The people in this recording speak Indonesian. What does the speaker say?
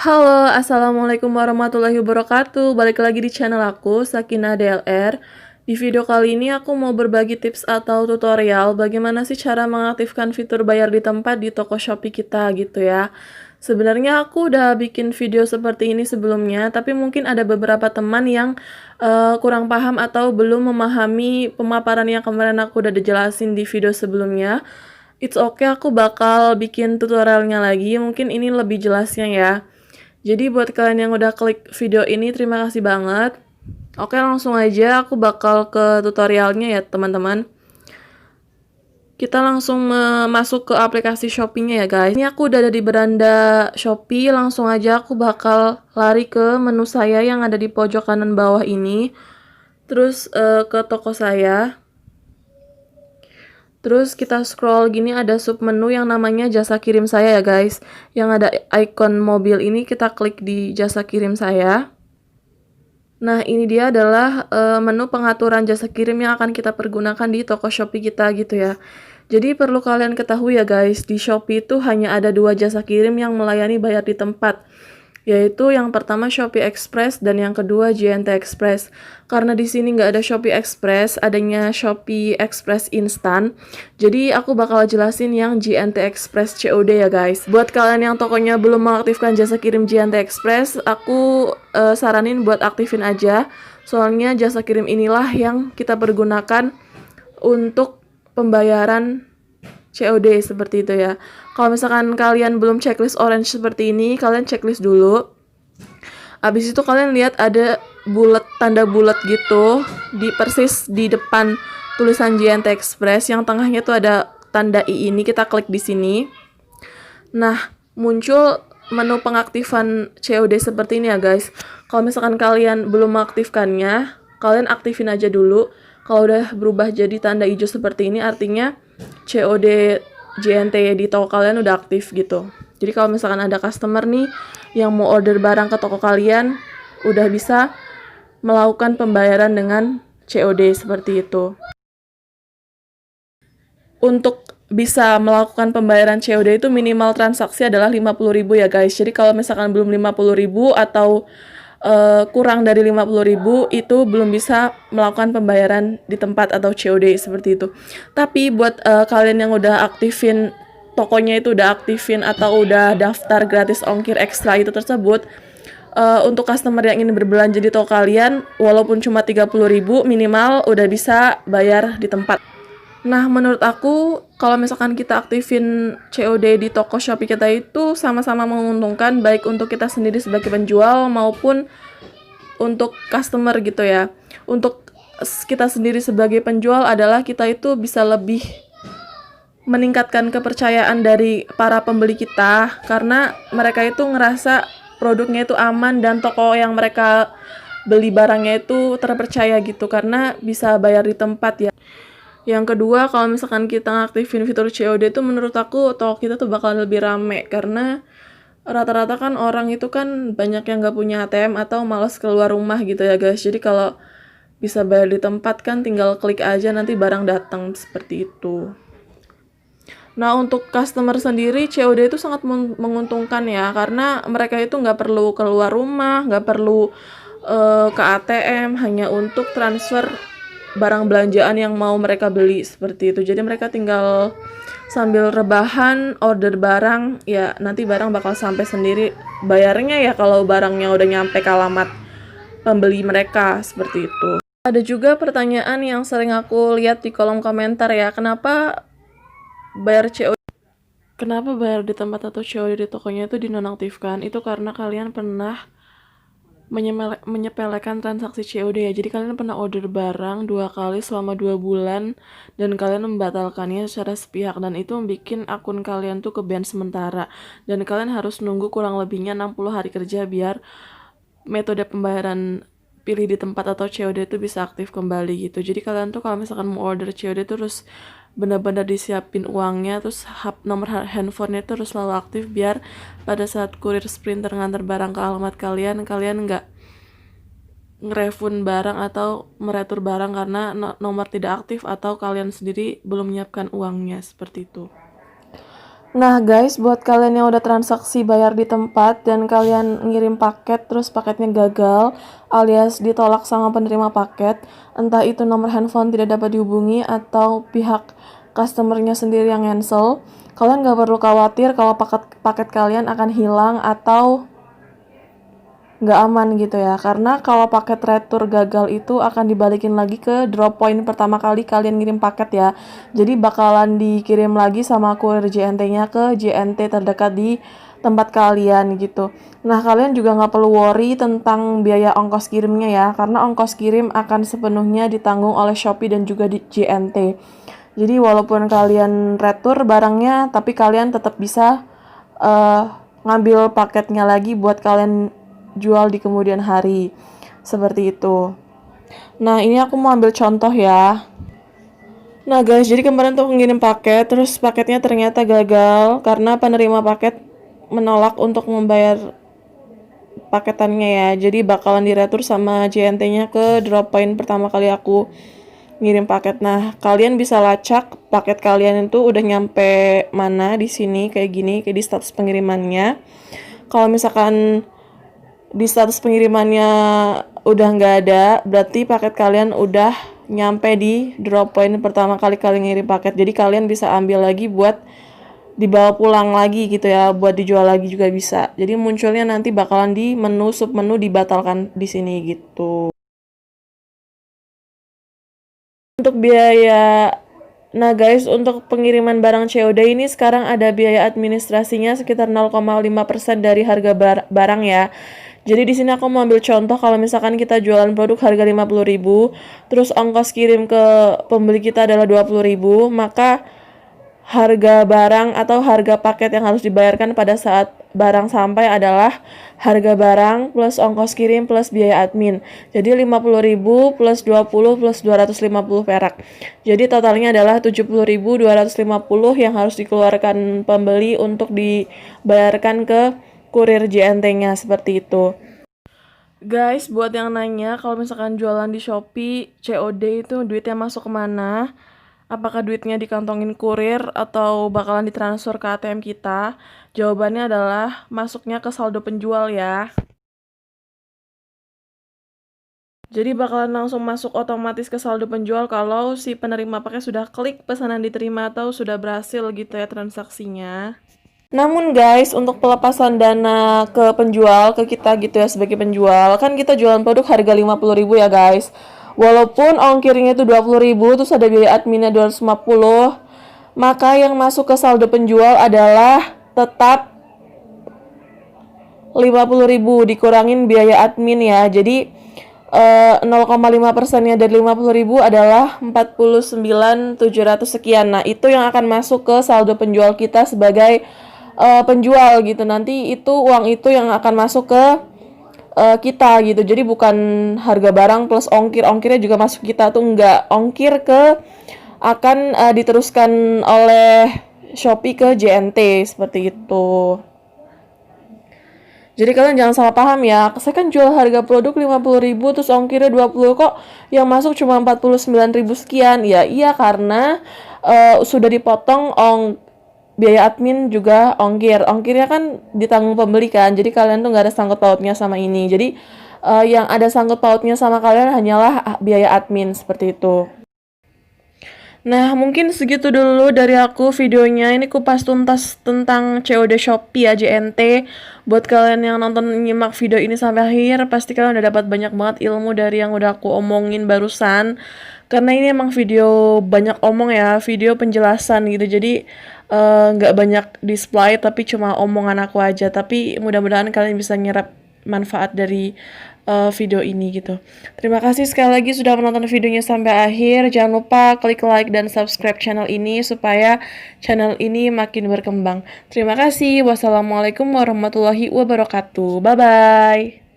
Halo, assalamualaikum warahmatullahi wabarakatuh. Balik lagi di channel aku, Sakina DLR. Di video kali ini aku mau berbagi tips atau tutorial bagaimana sih cara mengaktifkan fitur bayar di tempat di toko Shopee kita gitu ya. Sebenarnya aku udah bikin video seperti ini sebelumnya, tapi mungkin ada beberapa teman yang kurang paham atau belum memahami pemaparan yang kemarin aku udah dijelasin di video sebelumnya. It's okay, aku bakal bikin tutorialnya lagi, mungkin ini lebih jelasnya ya. Jadi buat kalian yang udah klik video ini, terima kasih banget. Oke, langsung aja aku bakal ke tutorialnya ya teman-teman. Kita langsung masuk ke aplikasi Shopee-nya ya guys. Ini aku udah ada di beranda Shopee, langsung aja aku bakal lari ke menu saya yang ada di pojok kanan bawah ini. Terus ke toko saya. Terus kita scroll gini, ada submenu yang namanya jasa kirim saya ya guys. Yang ada icon mobil ini, kita klik di jasa kirim saya. Nah, ini dia adalah menu pengaturan jasa kirim yang akan kita pergunakan di toko Shopee kita gitu ya. Jadi perlu kalian ketahui ya guys, di Shopee itu hanya ada 2 jasa kirim yang melayani bayar di tempat, yaitu yang pertama Shopee Express dan yang kedua JNT Express. Karena di sini nggak ada Shopee Express, adanya Shopee Express Instan. Jadi aku bakal jelasin yang JNT Express COD ya guys. Buat kalian yang tokonya belum mengaktifkan jasa kirim JNT Express, aku saranin buat aktifin aja. Soalnya jasa kirim inilah yang kita pergunakan untuk pembayaran COD seperti itu ya. Kalau misalkan kalian belum checklist orange seperti ini, kalian checklist dulu. Abis itu kalian lihat ada tanda bulat gitu di persis di depan tulisan JNT Express, yang tengahnya tuh ada tanda I ini, kita klik di sini. Nah, muncul menu pengaktifan COD seperti ini ya guys. Kalau misalkan kalian belum mengaktifkannya, kalian aktifin aja dulu. Kalau udah berubah jadi tanda hijau seperti ini, artinya COD JNT di toko kalian udah aktif gitu. Jadi kalau misalkan ada customer nih yang mau order barang ke toko kalian, udah bisa melakukan pembayaran dengan COD seperti itu. Untuk bisa melakukan pembayaran COD itu minimal transaksi adalah 50.000 ya guys. Jadi kalau misalkan belum 50.000 atau kurang dari 50.000 itu belum bisa melakukan pembayaran di tempat atau COD seperti itu. Tapi buat kalian yang udah aktifin tokonya, itu udah aktifin atau udah daftar gratis ongkir ekstra itu tersebut, untuk customer yang ingin berbelanja di toko kalian, walaupun cuma 30.000 minimal udah bisa bayar di tempat. Nah, menurut aku, kalau misalkan kita aktifin COD di toko Shopee kita itu sama-sama menguntungkan, baik untuk kita sendiri sebagai penjual maupun untuk customer gitu ya. Untuk kita sendiri sebagai penjual adalah kita itu bisa lebih meningkatkan kepercayaan dari para pembeli kita, karena mereka itu ngerasa produknya itu aman dan toko yang mereka beli barangnya itu terpercaya gitu, karena bisa bayar di tempat ya. Yang kedua, kalau misalkan kita ngaktifin fitur COD itu, menurut aku toko kita tuh bakal lebih rame, karena rata-rata kan orang itu kan banyak yang nggak punya ATM atau malas keluar rumah gitu ya guys. Jadi kalau bisa bayar di tempat kan tinggal klik aja, nanti barang datang seperti itu. Nah, untuk customer sendiri COD itu sangat menguntungkan ya, karena mereka itu nggak perlu keluar rumah, nggak perlu ke ATM, hanya untuk transfer barang belanjaan yang mau mereka beli seperti itu. Jadi mereka tinggal sambil rebahan order barang, ya nanti barang bakal sampai sendiri. Bayarnya ya kalau barangnya udah nyampe ke alamat pembeli mereka seperti itu. Ada juga pertanyaan yang sering aku lihat di kolom komentar ya, kenapa bayar COD? Kenapa bayar di tempat atau COD di tokonya itu dinonaktifkan? Itu karena kalian pernah menyepelekan transaksi COD ya. Jadi kalian pernah order barang 2 kali selama 2 bulan dan kalian membatalkannya secara sepihak, dan itu membuat akun kalian tuh ke-ban sementara, dan kalian harus nunggu kurang lebihnya 60 hari kerja biar metode pembayaran pilih di tempat atau COD itu bisa aktif kembali gitu. Jadi kalian tuh kalau misalkan mau order COD terus benar-benar disiapin uangnya, terus nomor handphonenya itu harus selalu aktif biar pada saat kurir sprinter ngantar barang ke alamat kalian, kalian nggak ngerefund barang atau meretur barang karena nomor tidak aktif atau kalian sendiri belum menyiapkan uangnya seperti itu. Nah guys, buat kalian yang udah transaksi bayar di tempat dan kalian ngirim paket terus paketnya gagal alias ditolak sama penerima paket, entah itu nomor handphone tidak dapat dihubungi atau pihak customernya sendiri yang cancel, kalian gak perlu khawatir kalau paket kalian akan hilang atau nggak aman gitu ya, karena kalau paket retur gagal itu akan dibalikin lagi ke drop point pertama kali kalian ngirim paket ya, jadi bakalan dikirim lagi sama kurir JNT-nya ke JNT terdekat di tempat kalian gitu. Nah kalian juga nggak perlu worry tentang biaya ongkos kirimnya ya, karena ongkos kirim akan sepenuhnya ditanggung oleh Shopee dan juga di JNT. Jadi walaupun kalian retur barangnya, tapi kalian tetap bisa ngambil paketnya lagi buat kalian jual di kemudian hari. Seperti itu. Nah, ini aku mau ambil contoh ya. Nah guys, jadi kemarin tuh aku ngirim paket, terus paketnya ternyata gagal karena penerima paket menolak untuk membayar paketannya ya. Jadi bakalan diretur sama JNT-nya ke drop point pertama kali aku ngirim paket. Nah, kalian bisa lacak paket kalian itu udah nyampe mana di sini kayak gini, kayak di status pengirimannya. Kalau misalkan di status pengirimannya udah nggak ada, berarti paket kalian udah nyampe di drop point pertama kali kalian ngirim paket. Jadi kalian bisa ambil lagi buat dibawa pulang lagi gitu ya, buat dijual lagi juga bisa. Jadi munculnya nanti bakalan di menu submenu dibatalkan di sini gitu. Untuk biaya, nah guys, untuk pengiriman barang COD ini sekarang ada biaya administrasinya sekitar 0,5% dari harga barang ya. Jadi di sini aku mau ambil contoh kalau misalkan kita jualan produk harga 50.000, terus ongkos kirim ke pembeli kita adalah 20.000, maka harga barang atau harga paket yang harus dibayarkan pada saat barang sampai adalah harga barang plus ongkos kirim plus biaya admin. Jadi 50.000 plus 20 plus 250 perak. Jadi totalnya adalah 70.250 yang harus dikeluarkan pembeli untuk dibayarkan ke kurir JNT-nya seperti itu. Guys, buat yang nanya kalau misalkan jualan di Shopee COD itu duitnya masuk kemana? Apakah duitnya dikantongin kurir atau bakalan ditransfer ke ATM kita? Jawabannya adalah masuknya ke saldo penjual ya. Jadi bakalan langsung masuk otomatis ke saldo penjual kalau si penerima pakai sudah klik pesanan diterima atau sudah berhasil gitu ya transaksinya. Namun guys, untuk pelepasan dana ke penjual, ke kita gitu ya sebagai penjual, kan kita jualan produk harga 50.000 ya guys. Walaupun ongkirnya itu 20.000, terus ada biaya adminnya 250, maka yang masuk ke saldo penjual adalah tetap 50.000 dikurangin biaya admin ya. Jadi 0,5%-nya dari 50.000 adalah 49.700 sekian. Nah, itu yang akan masuk ke saldo penjual kita sebagai penjual gitu. Nanti itu uang itu yang akan masuk ke kita gitu. Jadi bukan harga barang plus ongkirnya juga masuk kita tuh enggak. Ongkir ke akan diteruskan oleh Shopee ke JNT seperti itu. Jadi kalian jangan salah paham ya. Saya kan jual harga produk 50.000 terus ongkirnya 20, kok yang masuk cuma 49.000 sekian. Ya iya karena sudah dipotong biaya admin juga ongkir. Ongkirnya kan ditanggung pembeli kan. Jadi kalian tuh nggak ada sangkut pautnya sama ini. Jadi yang ada sangkut pautnya sama kalian hanyalah biaya admin seperti itu. Nah, mungkin segitu dulu dari aku videonya. Ini kupas tuntas tentang COD Shopee ya, JNT. Buat kalian yang nonton nyimak video ini sampai akhir, pasti kalian udah dapat banyak banget ilmu dari yang udah aku omongin barusan. Karena ini emang video banyak omong ya, video penjelasan gitu. Jadi nggak banyak display, tapi cuma omongan aku aja. Tapi mudah-mudahan kalian bisa nyerap manfaat dari video ini gitu. Terima kasih sekali lagi sudah menonton videonya sampai akhir. Jangan lupa klik like dan subscribe channel ini supaya channel ini makin berkembang. Terima kasih. Wassalamualaikum warahmatullahi wabarakatuh. Bye bye.